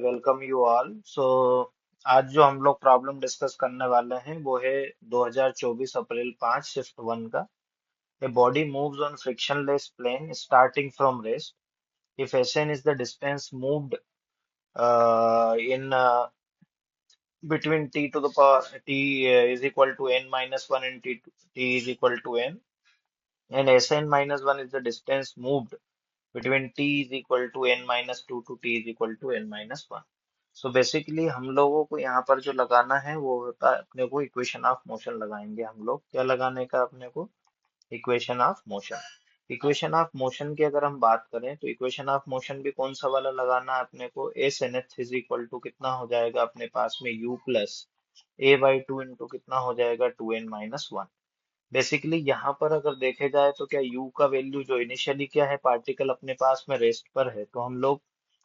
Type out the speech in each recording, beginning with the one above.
Welcome you all. आज जो हम लोग प्रॉब्लम डिस्कस करने वाले हैं वो है 2024 अप्रैल 5 शिफ्ट 1 का। A body moves on frictionless plane starting from rest if S N is the distance moved in between t to the power t is equal to n minus 1 and t is equal to n, and Sn minus 1 is the distance moved between t is equal to n minus 2 to t is equal to n minus 1। So basically हम लोगों को यहाँ पर जो लगाना है वो होता है, अपने को इक्वेशन ऑफ मोशन लगाएंगे। हम लोग क्या लगाने का अपने को? Equation of motion. Equation of motion की अगर हम बात करें तो इक्वेशन ऑफ मोशन भी कौन सा वाला लगाना है अपने को? S N H is equal to कितना हो जाएगा अपने पास में? U plus a by two into कितना हो जाएगा? Two n minus one. Basically यहाँ पर अगर देखे जाए तो क्या u का वैल्यू जो इनिशियली क्या है, पार्टिकल अपने पास में रेस्ट पर है, तो हम लोग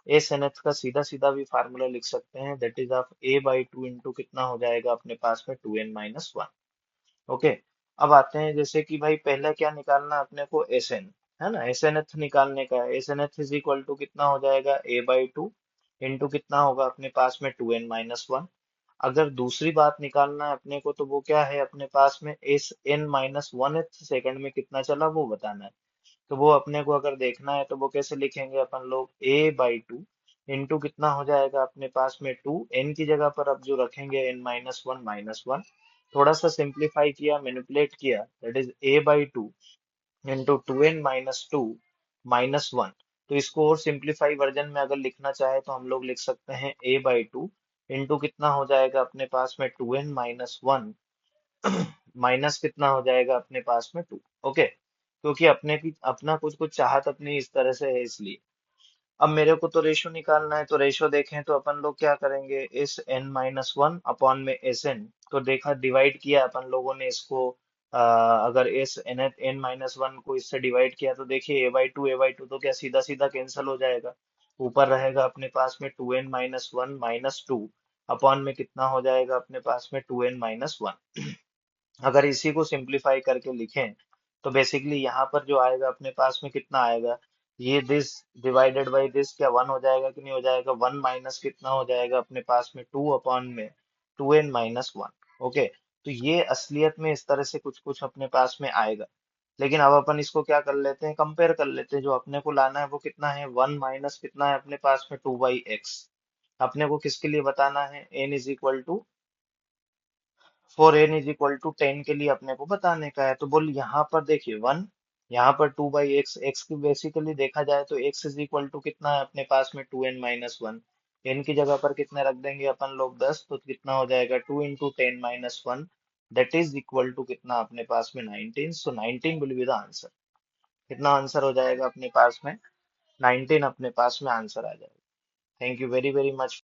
एस एन एच का सीधा सीधा भी फार्मूला लिख सकते हैं, that is of a by two into कितना हो जाएगा अपने पास में? Two n minus one. Okay. अब आते हैं जैसे कि भाई पहले क्या निकालना है अपने को? एस एन, है ना? एस एन एच निकालने का है। S N H is equal to कितना हो जाएगा? ए बाई टू इंटू कितना होगा अपने पास में? Two n minus one. अगर दूसरी बात निकालना है अपने को तो वो क्या है अपने पास में? S n minus one second में कितना चला वो बताना है। तो वो अपने को अगर देखना है तो वो कैसे लिखेंगे अपन लोग? ए बाई टू इंटू कितना हो जाएगा अपने पास में? टू एन की जगह पर अब जो रखेंगे एन माइनस वन, थोड़ा सा सिंप्लीफाई किया, मैनिपुलेट किया, that is a by two into two n minus two minus one. तो इसको और सिंप्लीफाई वर्जन में अगर लिखना चाहे तो हम लोग लिख सकते हैं ए बाई टू इंटू कितना हो जाएगा अपने पास में? Two n minus one minus कितना हो जाएगा अपने पास में? टू। ओके। क्योंकि अपने की अपना कुछ कुछ चाहत अपनी इस तरह से है इसलिए। अब मेरे को तो रेशो निकालना है, तो रेशो देखें तो अपन लोग क्या करेंगे? इस एन माइनस वन अपॉन में एस एन, तो देखा डिवाइड किया अपन लोगों ने इसको। अगर S n n minus one को इससे डिवाइड किया तो देखिए ए बाई टू तो क्या सीधा सीधा कैंसिल हो जाएगा। ऊपर रहेगा अपने पास में two n minus one minus two upon में कितना हो जाएगा अपने पास में? Two n minus one. अगर इसी को सिंप्लीफाई करके लिखें तो बेसिकली यहाँ पर जो आएगा अपने पास में कितना आएगा? ये दिस डिवाइडेड बाई दिस क्या वन हो जाएगा कि नहीं हो जाएगा? वन माइनस कितना हो जाएगा अपने पास में? टू अपॉन में two n minus one. Okay. तो ये असलियत में इस तरह से कुछ कुछ अपने पास में आएगा। लेकिन अब अपन इसको क्या कर लेते हैं? कंपेयर कर लेते हैं। जो अपने को लाना है वो कितना है? वन माइनस कितना है अपने पास में? Two by x. अपने को किसके लिए बताना है? N is equal to for n is equal to ten के लिए अपने को बताने का है। तो बोल यहाँ पर देखिए वन, यहाँ पर टू बाई एक्स। एक्स की बेसिकली देखा जाए तो एक्स इज इक्वल टू कितना है अपने पास में? Two n minus one. N की जगह पर कितने रख देंगे अपन लोग? दस। तो कितना हो जाएगा? Two into ten minus one, that is equal to कितना अपने पास में? Nineteen. So nineteen will be the answer. कितना आंसर हो जाएगा अपने पास में? नाइनटीन अपने पास में आंसर आ जाएगा। Thank you very very much.